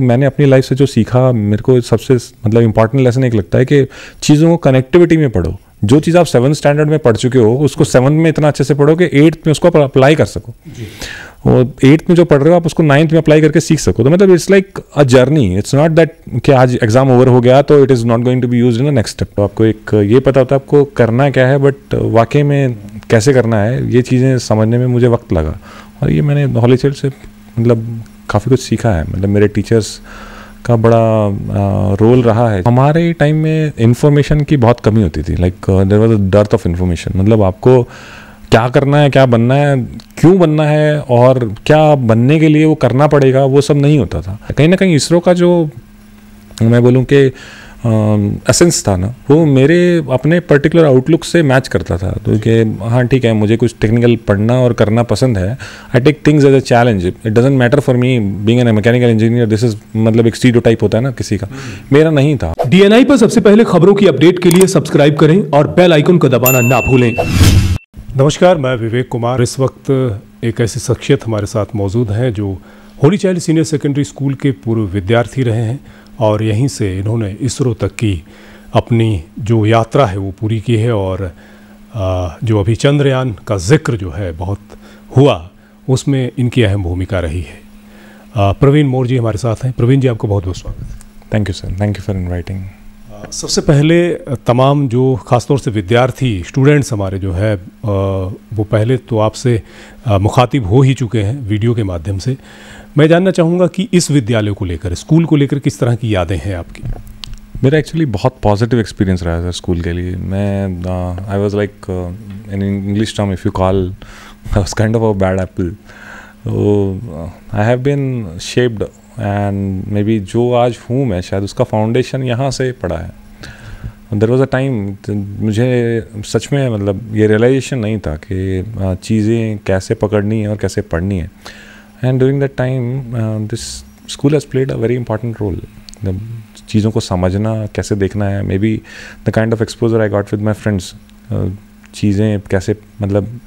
मैंने अपनी लाइफ से जो सीखा, मेरे को सबसे मतलब इंपॉर्टेंट लेसन एक लगता है कि चीज़ों को कनेक्टिविटी में पढ़ो। जो चीज़ आप 7th स्टैंडर्ड में पढ़ चुके हो उसको 7th में इतना अच्छे से पढ़ो कि 8th में उसको अप्लाई कर सको, और 8th में जो पढ़ रहे हो आप उसको 9th में अप्लाई करके सीख सको। तो मतलब it's like a journey, it's not that कि आज एग्जाम ओवर हो गया तो it is not going to be used in the next step. तो आपको एक ये पता होता है आपको करना क्या है, बट वाकई में कैसे करना है ये चीज़ें समझने में मुझे वक्त लगा, और ये मैंने हॉली चाइल्ड से मतलब काफ़ी कुछ सीखा है। मतलब मेरे टीचर्स का बड़ा रोल रहा है। हमारे टाइम में इंफॉर्मेशन की बहुत कमी होती थी, like there was a dearth of information. मतलब आपको क्या करना है, क्या बनना है, क्यों बनना है, और क्या बनने के लिए वो करना पड़ेगा, वो सब नहीं होता था। कहीं ना कहीं इसरो का जो मैं बोलूँ कि एसेंस था ना, वो मेरे अपने पर्टिकुलर आउटलुक से मैच करता था। तो कि हाँ ठीक है, मुझे कुछ टेक्निकल पढ़ना और करना पसंद है। I take things as a challenge. It doesn't matter for me being an mechanical engineer. This is मतलब एक स्टीरियोटाइप होता है ना किसी का, मेरा नहीं था। DNI पर सबसे पहले खबरों की अपडेट के लिए सब्सक्राइब करें और बेल आइकन को दबाना ना भूलें। नमस्कार, मैं विवेक कुमार। इस वक्त एक ऐसी शख्सियत हमारे साथ मौजूद हैं जो Holi child senior secondary school के पूर्व विद्यार्थी रहे हैं, और यहीं से इन्होंने इसरो तक की अपनी जो यात्रा है वो पूरी की है। और जो अभी चंद्रयान का जिक्र जो है बहुत हुआ, उसमें इनकी अहम भूमिका रही है। प्रवीण मोर जी हमारे साथ हैं। प्रवीण जी, आपको बहुत बहुत स्वागत है। Thank you sir, thank you for inviting. सबसे पहले तमाम जो ख़ासतौर से विद्यार्थी स्टूडेंट्स हमारे जो है वो पहले तो आपसे मुखातिब हो ही चुके हैं वीडियो के माध्यम से। मैं जानना चाहूँगा कि इस विद्यालय को लेकर, स्कूल को लेकर किस तरह की यादें हैं आपकी? मेरा एक्चुअली बहुत पॉजिटिव एक्सपीरियंस रहा है सर स्कूल के लिए। मैं I was like in English term if you call I was kind of a bad apple. तो I have been shaped and maybe जो आज हूँ मैं, शायद उसका फाउंडेशन यहाँ से पड़ा है। देयर वाज अ टाइम मुझे सच में मतलब ये रियलाइजेशन नहीं था कि चीज़ें कैसे पकड़नी है और कैसे पढ़नी है। And during that time this school has played a very important role. चीज़ों को समझना, कैसे देखना है। May be the kind of exposure I got with my friends, चीज़ें कैसे मतलब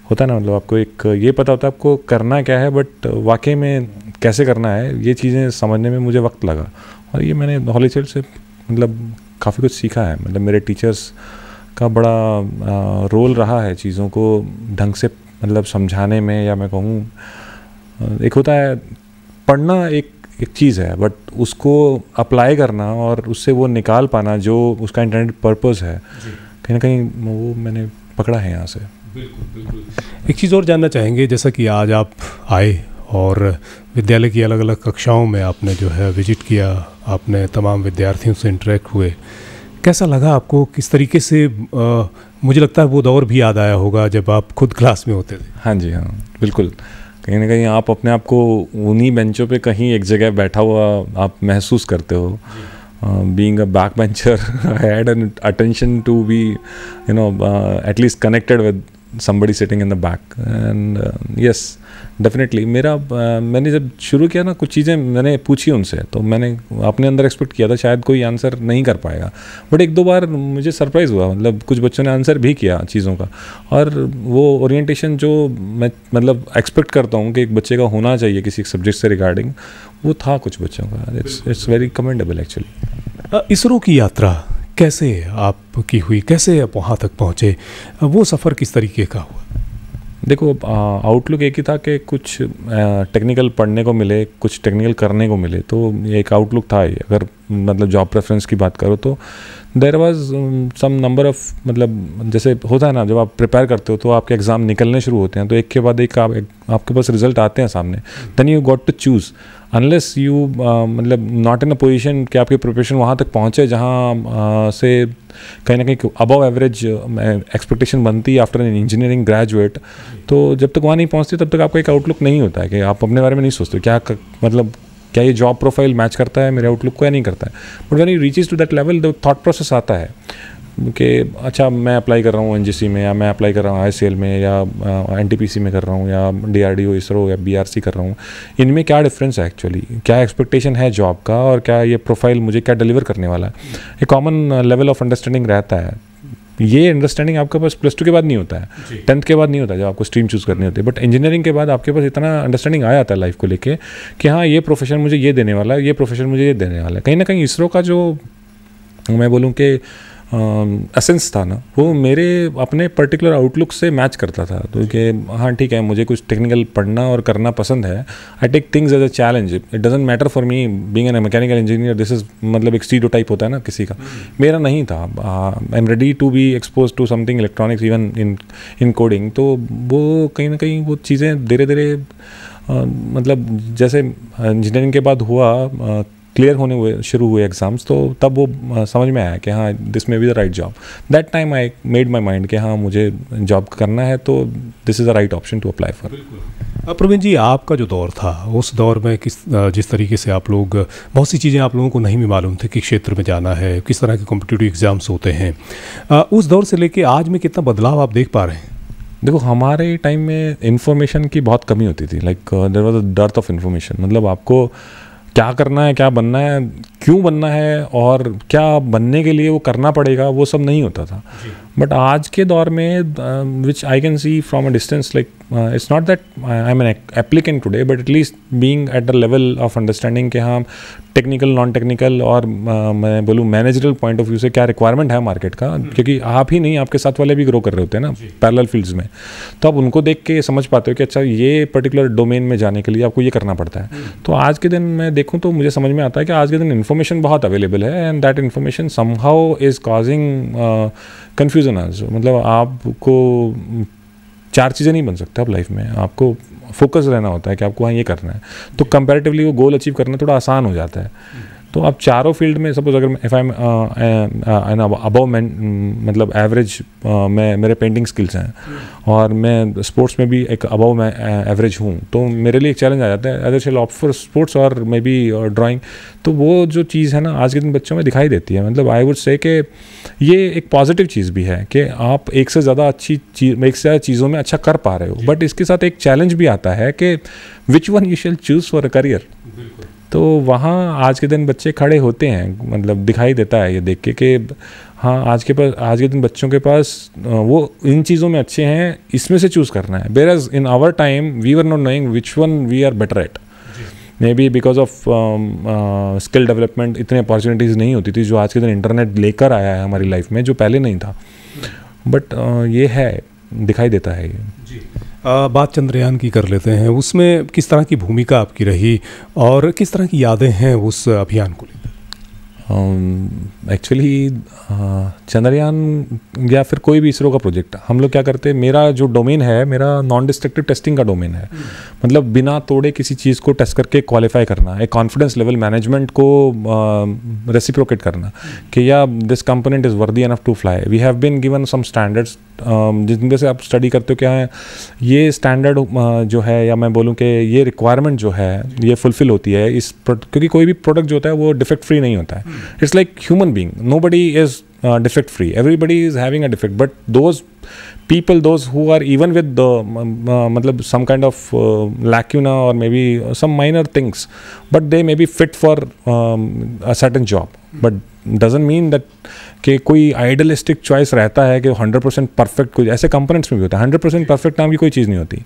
होता है ना, मतलब आपको एक ये पता होता है आपको करना क्या है, बट वाकई में कैसे करना है ये चीज़ें समझने में मुझे वक्त लगा। और ये मैंने हॉली चाइल्ड से मतलब काफ़ी कुछ सीखा है। मतलब मेरे टीचर्स का बड़ा रोल रहा है चीज़ों को ढंग से मतलब समझाने में, या मैं कहूँ एक होता है पढ़ना एक चीज़ है, बट उसको अप्लाई करना और उससे वो निकाल पाना जो उसका इंटेंडेड पर्पस है, कहीं ना कहीं वो मैंने पकड़ा है यहाँ से। बिल्कुल बिल्कुल। एक चीज़ और जानना चाहेंगे, जैसा कि आज आप आए और विद्यालय की अलग अलग कक्षाओं में आपने जो है विजिट किया, आपने तमाम विद्यार्थियों से इंटरेक्ट हुए, कैसा लगा आपको? किस तरीके से मुझे लगता है वो दौर भी याद आया होगा जब आप खुद क्लास में होते थे। हाँ जी, हाँ बिल्कुल। कहीं ना कहीं आप अपने आप को उन्हीं बेंचों पे कहीं एक जगह बैठा हुआ आप महसूस करते हो। Being a backbencher, I had an attention to be, at least connected with somebody sitting in the back. And yes, definitely. मैंने जब शुरू किया ना, कुछ चीज़ें मैंने पूछी उनसे, तो मैंने अपने अंदर एक्सपेक्ट किया था शायद कोई आंसर नहीं कर पाएगा, बट एक दो बार मुझे सरप्राइज़ हुआ। मतलब कुछ बच्चों ने आंसर भी किया चीज़ों का, और वो ओरिएंटेशन जो मैं मतलब एक्सपेक्ट करता हूँ कि एक बच्चे का होना चाहिए किसी सब्जेक्ट से रिगार्डिंग, वो था कुछ बच्चों का। It's very commendable actually. ISRO की यात्रा कैसे आपकी हुई, कैसे आप वहाँ तक पहुँचे, वो सफ़र किस तरीके का हुआ? देखो, आउटलुक एक ही था कि कुछ टेक्निकल पढ़ने को मिले, कुछ टेक्निकल करने को मिले, तो एक आउटलुक था ही। अगर मतलब जॉब प्रेफरेंस की बात करो तो there was some number of, मतलब जैसे होता है ना, जब आप प्रिपेयर करते हो तो आपके एग्ज़ाम निकलने शुरू होते हैं, तो एक के बाद एक आपके पास रिजल्ट आते हैं सामने। Then you got to choose, unless you मतलब नॉट इन अ पोजीशन कि आपकी प्रिपरेशन वहाँ तक पहुँचे जहाँ से कहीं ना कहीं अबव एवरेज एक्सपेक्टेशन बनती है आफ्टर एन इंजीनियरिंग ग्रेजुएट। तो जब तक वहाँ नहीं पहुँचती तब तक आपका एक आउटलुक नहीं होता है कि आप अपने बारे में नहीं सोचते क्या मतलब क्या ये जॉब प्रोफाइल मैच करता है मेरे आउटलुक को या नहीं करता है। But when you reaches to that level, the thought process आता है कि अच्छा मैं अप्लाई कर रहा हूँ एनजीसी में, या मैं अप्लाई कर रहा हूँ ICL में, या एनटीपीसी में कर रहा हूँ, या DRDO, इसरो या BRC कर रहा हूँ। इनमें क्या डिफरेंस है एक्चुअली, क्या एक्सपेक्टेशन है जॉब का, और क्या ये प्रोफाइल मुझे क्या डिलीवर करने वाला है। एक कॉमन लेवल ऑफ अंडरस्टैंडिंग रहता है। ये अंडरस्टैंडिंग आपके पास +2 के बाद नहीं होता है, 10th के बाद नहीं होता है जब आपको स्ट्रीम चूज़ करनी होती है। बट इंजीनियरिंग के बाद आपके पास इतना अंडरस्टैंडिंग आ जाता है लाइफ को लेके कि हाँ ये प्रोफेशन मुझे ये देने वाला है, ये प्रोफेशन मुझे ये देने वाला है। कहीं ना कहीं इसरो का जो मैं बोलूँ कि एसेंस था ना, वो मेरे अपने पर्टिकुलर आउटलुक से मैच करता था। तो कि हाँ ठीक है, मुझे कुछ टेक्निकल पढ़ना और करना पसंद है, I take things as a challenge, it doesn't matter for me being an mechanical engineer, this is मतलब एक स्टीरियोटाइप होता है ना किसी का, मेरा नहीं था। I am ready to be expose to something electronics even in coding. तो वो कहीं ना कहीं वो चीज़ें धीरे धीरे मतलब जैसे इंजीनियरिंग के बाद हुआ, क्लियर होने हुए शुरू हुए एग्ज़ाम्स, तो तब वो समझ में आया कि हाँ this may B the right job. That time I made my mind कि हाँ मुझे जॉब करना है, तो this is the right option to apply for. Praveen ji, आपका जो दौर था उस दौर में जिस तरीके से आप लोग बहुत सी चीज़ें आप लोगों को नहीं भी मालूम थे कि क्षेत्र में जाना है, किस तरह के कॉम्पिटिटिव एग्ज़ाम्स होते हैं, उस दौर से लेके आज में कितना बदलाव आप देख पा रहे हैं? देखो, हमारे टाइम में इंफॉर्मेशन की बहुत कमी होती थी, like there was a dearth of information. मतलब आपको क्या करना है, क्या बनना है, क्यों बनना है और क्या बनने के लिए वो करना पड़ेगा, वो सब नहीं होता था। बट आज के दौर में which I can see from a distance, like it's not that I am an applicant today, but at least being at the level of understanding कि हाँ टेक्निकल, नॉन टेक्निकल और मैं बोलूँ मैनेजरल पॉइंट ऑफ व्यू से क्या requirement है market का, क्योंकि आप ही नहीं, आपके साथ वाले भी ग्रो कर रहे होते हैं ना पैरेलल फील्ड्स में, तो आप उनको देख के समझ पाते हो कि अच्छा ये पर्टिकुलर डोमेन में जाने के लिए आपको ये करना पड़ता है। तो आज के दिन मैं देखूँ तो मुझे समझ में आता है कि आज के दिन इन्फॉर्मेशन बहुत अवेलेबल है, and that information somehow is causing confusion आज। मतलब आपको 4 चीज़ें नहीं बन सकते आप लाइफ में, आपको फोकस रहना होता है कि आपको हाँ ये करना है, तो कंपैरेटिवली वो गोल अचीव करना थोड़ा आसान हो जाता है। तो आप चारों फील्ड में सपोज अगर इफ़ आई एम अबव मतलब एवरेज, मैं मेरे पेंटिंग स्किल्स हैं और मैं स्पोर्ट्स में भी एक अबव मैं एवरेज हूँ, तो मेरे लिए एक चैलेंज आ जाता है other shall opt for sports और मे बी ड्राइंग। तो वो जो चीज़ है ना आज के दिन बच्चों में दिखाई देती है। मतलब आई वुड से कि ये एक पॉजिटिव चीज़ भी है कि आप एक से ज़्यादा अच्छी चीज़, एक से ज़्यादा चीज़ों में अच्छा कर पा रहे हो, बट इसके साथ एक चैलेंज भी आता है कि which one you shall choose for a career. तो वहाँ आज के दिन बच्चे खड़े होते हैं, मतलब दिखाई देता है ये देख के कि हाँ आज के दिन बच्चों के पास वो इन चीज़ों में अच्छे हैं, इसमें से चूज़ करना है। Whereas in our time we were not knowing which one we are better at, maybe because of skill development इतने अपॉर्चुनिटीज़ नहीं होती थी जो आज के दिन इंटरनेट लेकर आया है हमारी लाइफ में, जो पहले नहीं था। बट ये है, दिखाई देता है ये। बात चंद्रयान की कर लेते हैं, उसमें किस तरह की भूमिका आपकी रही और किस तरह की यादें हैं उस अभियान को लेकर? एक्चुअली चंद्रयान या फिर कोई भी इसरो का प्रोजेक्ट, हम लोग क्या करते हैं, मेरा जो डोमेन है मेरा नॉन डिस्ट्रक्टिव टेस्टिंग का डोमेन है। मतलब बिना तोड़े किसी चीज़ को टेस्ट करके क्वालिफाई करना, एक कॉन्फिडेंस लेवल मैनेजमेंट को रेसिप्रोकेट करना कि या this component is worthy enough to fly. We have been given some standards जिनमें से आप स्टडी करते हो क्या है ये स्टैंडर्ड जो है, या मैं बोलूँ कि ये रिक्वायरमेंट जो है ये फुलफिल होती है इस क्योंकि कोई भी प्रोडक्ट जो होता है वो डिफेक्ट फ्री नहीं होता है। It's like human being, nobody is defect free, everybody is having a defect, but those people, those who are even with the matlab some kind of lacuna or maybe some minor things, but they may be fit for a certain job, but doesn't mean that कि कोई idealistic choice रहता है कि 100% perfect, कुछ ऐसे components में भी होता है। 100% परफेक्ट नाम की कोई चीज़ नहीं होती,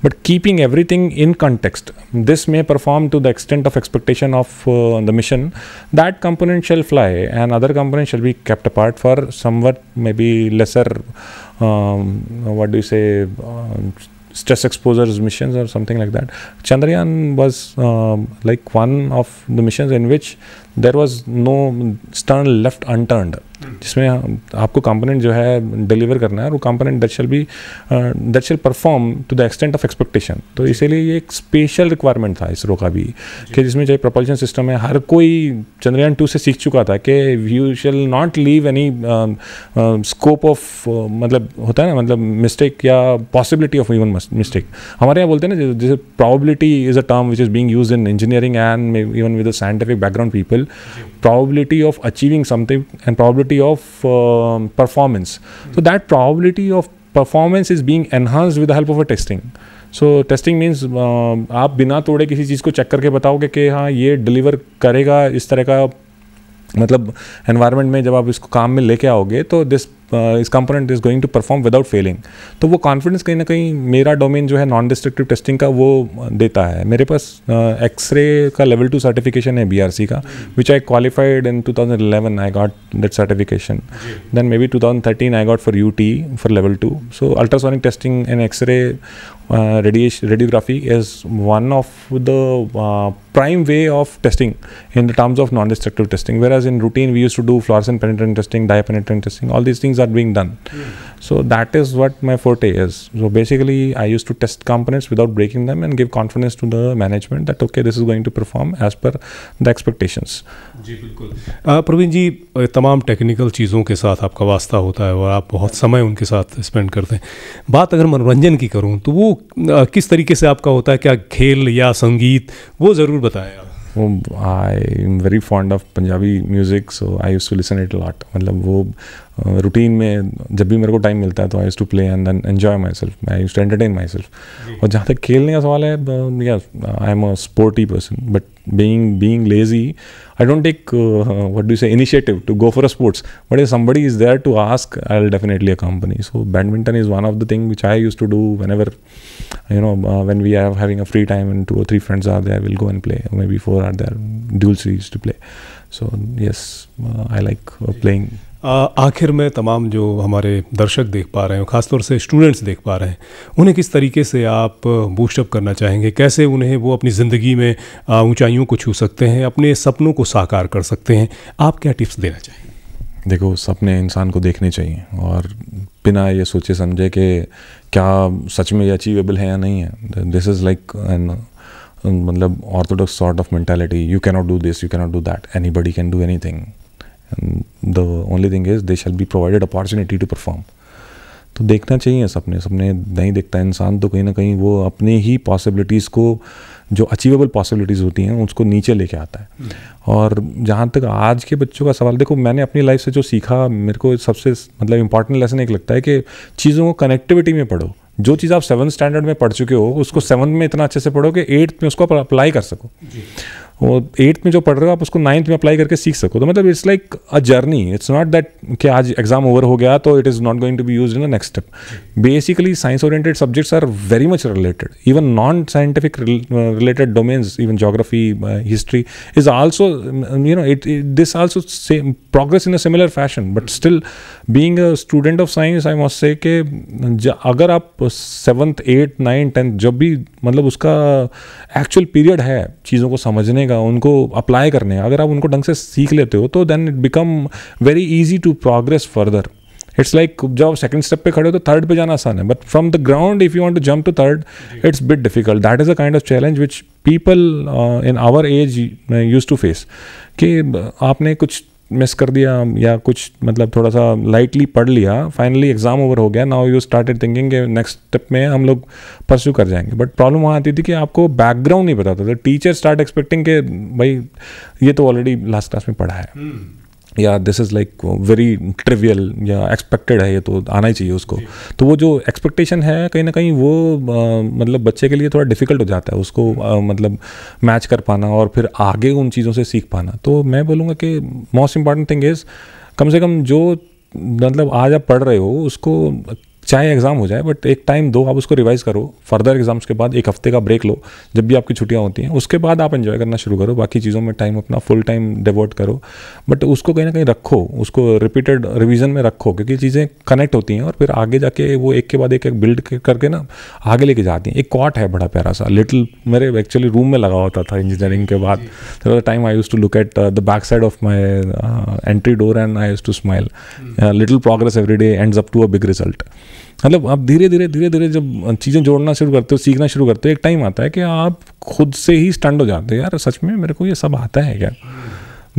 but keeping everything in context, this may perform to the extent of expectation of the mission, that component shall fly and other component shall be kept apart for somewhat maybe lesser what do you say stress exposures missions or something like that. Chandrayaan was like one of the missions in which there was no stone left unturned, जिसमें आपको component जो है deliver करना है और वो component that shall perform to the extent of expectation. तो इसीलिए ये एक स्पेशल रिक्वायरमेंट था इसरो का भी कि जिसमें चाहे प्रोपल्शन सिस्टम है, हर कोई चंद्रयान 2 से सीख चुका था कि you shall not leave any scope of, मतलब होता है ना, मतलब मिस्टेक या पॉसिबिलिटी ऑफ इवन मिस्टेक। हमारे यहाँ बोलते हैं ना जैसे probability is a term which is being used in engineering and even with a scientific background people, probability of achieving something and probability of performance. So that probability of performance is being enhanced with the help of a testing. So testing means आप बिना तोड़े किसी चीज़ को check करके बताओगे कि हाँ ये डिलीवर करेगा इस तरह का, मतलब एनवायरनमेंट में जब आप इसको काम में लेके आओगे तो दिस इस component is going to perform without failing. तो वो कॉन्फिडेंस कहीं ना कहीं मेरा डोमेन जो है नॉन डिस्ट्रक्टिव टेस्टिंग का वो देता है। मेरे पास एक्सरे का लेवल 2 सर्टिफिकेशन है BRC का, which I qualified in 2011 I got that certification. Then maybe 2013 I got for UT for level 2. So ultrasonic testing and X-ray radiography is one of the prime way of testing in the terms of non-destructive testing. Whereas in routine we used to do fluorescent penetrant testing, dye penetrant testing. All these things are being done. So that is what my forte is. So basically I used to test components without breaking them and give confidence to the management that okay, this is going to perform as per the expectations. जी बिल्कुल। प्रवीण जी, तमाम technical चीज़ों के साथ आपका वास्ता होता है और आप बहुत समय उनके साथ स्पेंड करते हैं। बात अगर मनोरंजन की करूं तो वो किस तरीके से आपका होता है, क्या खेल या संगीत, वो ज़रूर बताएं आप। I am very fond of Punjabi music, so I used to listen it lot. मतलब वो रूटीन में जब भी मेरे को टाइम मिलता है तो I used to play and then enjoy myself, I used to entertain myself. और जहाँ तक खेलने का सवाल है, yes I am a sporty person, but being lazy, I don't take what do you say, initiative to go for a sports, but if somebody is there to ask, I'll definitely accompany. So badminton is one of the thing which I used to do whenever, when we are having a free time and 2 or 3 friends are there, we'll go and play. Maybe 4 are there, dual series to play. So yes, I like playing. आखिर में तमाम जो हमारे दर्शक देख पा रहे हैं, ख़ासतौर से स्टूडेंट्स देख पा रहे हैं, उन्हें किस तरीके से आप बूस्टअप करना चाहेंगे, कैसे उन्हें वो अपनी ज़िंदगी में ऊंचाइयों को छू सकते हैं, अपने सपनों को साकार कर सकते हैं, आप क्या टिप्स देना चाहेंगे? देखो, सपने इंसान को देखने चाहिए और बिना ये सोचे समझे कि क्या सच में ये अचीवेबल है या नहीं है। दिस इज़ लाइक एन मतलब Orthodox sort of mentality, you cannot do this, you cannot do that, anybody can do anything. And the only thing is they shall be provided opportunity to perform. तो देखना चाहिए सपने। सपने नहीं देखता इंसान तो कहीं ना कहीं वो अपने ही पॉसिबिलिटीज़ को, जो अचीवेबल पॉसिबिलिटीज़ होती हैं, उसको नीचे लेके आता है। और जहाँ तक आज के बच्चों का सवाल, देखो मैंने अपनी लाइफ से जो सीखा, मेरे को सबसे मतलब इंपॉर्टेंट लेसन एक लगता है कि चीज़ों को कनेक्टिविटी में पढ़ो। जो चीज़ आप 7th स्टैंडर्ड में पढ़ चुके हो उसको 7th में इतना अच्छे से पढ़ो कि 8th में उसको अप्लाई कर सको। वो 8th में जो पढ़ रहे हो आप उसको 9th में अप्लाई करके सीख सको। तो मतलब it's like a journey, it's not that कि आज एग्जाम ओवर हो गया तो it is not going to be used in the next step. Basically science oriented subjects are very much related, even non scientific related domains, even geography, history is also this also progress in a similar fashion. But still being a student of science I must say कि अगर आप 7th 8th 9th 10th जब भी मतलब उसका actual period है चीज़ों को समझने का, उनको अप्लाई करने का, अगर आप उनको ढंग से सीख लेते हो तो then it become very easy to progress further. It's like जब आप 2nd स्टेप पे खड़े हो तो 3rd पे जाना आसान है, but from the ground if you want to jump to 3rd it's bit difficult. That is a kind of challenge which people in our age use to face, कि आपने कुछ मिस कर दिया या कुछ मतलब थोड़ा सा लाइटली पढ़ लिया, फाइनली एग्जाम ओवर हो गया, नाउ यू स्टार्टेड थिंकिंग कि नेक्स्ट स्टेप में हम लोग परस्यू कर जाएंगे। बट प्रॉब्लम वहाँ आती थी कि आपको बैकग्राउंड नहीं पता था। टीचर स्टार्ट एक्सपेक्टिंग कि भाई ये तो ऑलरेडी लास्ट क्लास में पढ़ा है, या this is like very trivial या एक्सपेक्टेड है, ये तो आना ही चाहिए उसको। तो वो जो एक्सपेक्टेशन है कहीं ना कहीं वो मतलब बच्चे के लिए थोड़ा डिफिकल्ट हो जाता है उसको मतलब मैच कर पाना और फिर आगे उन चीज़ों से सीख पाना। तो मैं बोलूँगा कि most important thing is come से कम जो मतलब आज आप पढ़ रहे हो उसको, चाहे एग्ज़ाम हो जाए बट एक टाइम दो, आप उसको रिवाइज़ करो। फर्दर एग्जाम्स के बाद 1 हफ्ते का ब्रेक लो जब भी आपकी छुट्टियां होती हैं, उसके बाद आप एंजॉय करना शुरू करो, बाकी चीज़ों में टाइम अपना फुल टाइम डिवोट करो। बट उसको कहीं ना कहीं रखो, उसको रिपीटेड रिवीजन में रखो, क्योंकि चीज़ें कनेक्ट होती हैं और फिर आगे जाके वो एक के बाद एक बिल्ड करके ना आगे लेके जाती हैं। एक क्वाट है बड़ा प्यारा सा, लिटिल, मेरे एक्चुअली रूम में लगा होता था इंजीनियरिंग के बाद। Time I used to look at the back side of my entry door and I used to smile, little progress every day ends up to a big result. मतलब आप धीरे धीरे जब चीज़ें जोड़ना शुरू करते हो, सीखना शुरू करते हो, एक टाइम आता है कि आप खुद से ही स्टंट हो जाते हो, यार सच में मेरे को ये सब आता है क्या।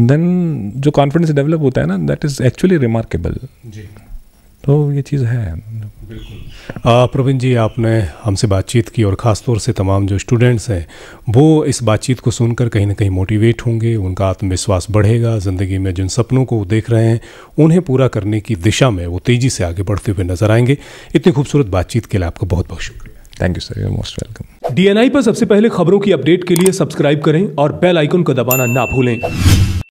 देन जो कॉन्फिडेंस डेवलप होता है ना, दैट इज़ एक्चुअली रिमार्केबल। तो ये चीज़ है। बिल्कुल। प्रवीण जी, आपने हमसे बातचीत की और ख़ास तौर से तमाम जो स्टूडेंट्स हैं वो इस बातचीत को सुनकर कहीं ना कहीं मोटिवेट होंगे, उनका आत्मविश्वास बढ़ेगा, ज़िंदगी में जिन सपनों को वो देख रहे हैं उन्हें पूरा करने की दिशा में वो तेज़ी से आगे बढ़ते हुए नजर आएंगे। इतनी खूबसूरत बातचीत के लिए आपका बहुत बहुत शुक्रिया। Thank you sir, you are most welcome. DNI पर सबसे पहले खबरों की अपडेट के लिए सब्सक्राइब करें और बेल आइकन को दबाना ना भूलें।